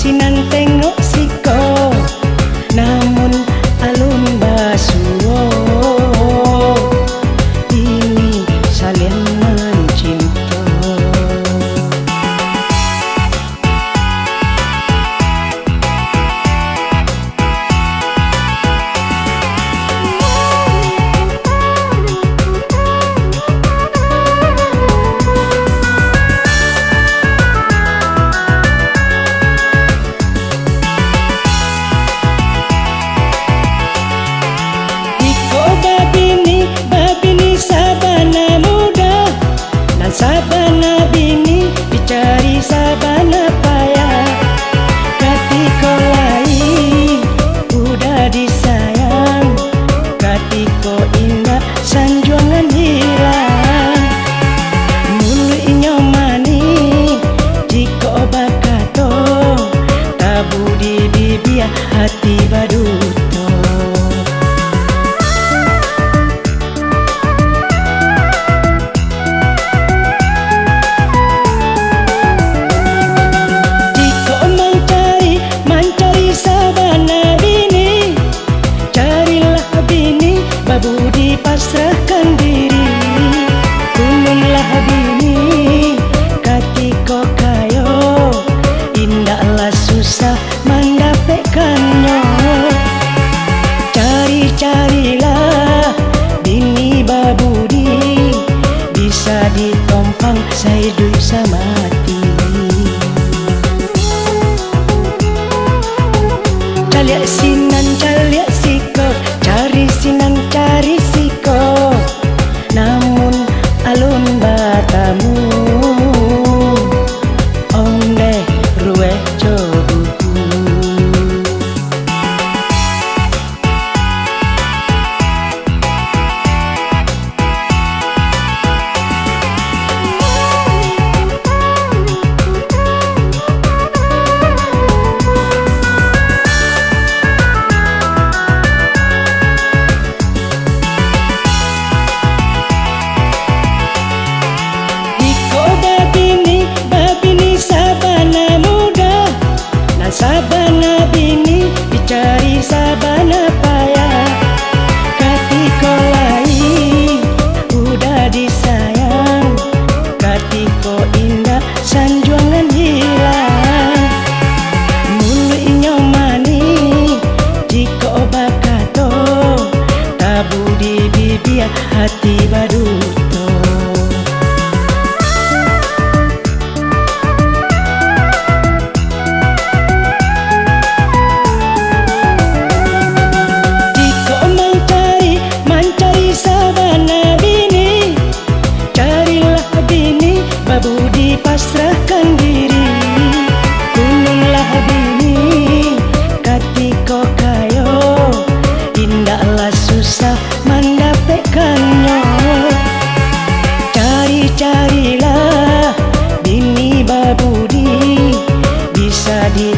sinan tengok siko, namun alun basuo. Ini saling mencinta. Sabana bini dicari sabana payah, katiko lain udah disayang, katiko indah sanjuangan hilang. Mulu inyo mani jiko bakato, tabu di bibia hati baduto. Budi pasrahkan diri, kununlah bini, katiko kayo, indahlah susah mendapatkannya. Cari-carilah bini babudi, bisa ditompang saidu samati. Caliak sinan caliak siko, cari sinan cari siko, namun alun batamu onde ruwe cobuku. Sabana bini dicari sabana payah, katiko lain udah disayang, katiko indah sanjuangan hilang. Mulu inyo mani jiko bakato, tabu di bibia hati baduto. Budi pasrahkan diri, kununlah bini, katiko kayo, indahlah susah mendapatkannya. Cari-carilah bini babudi, bisa di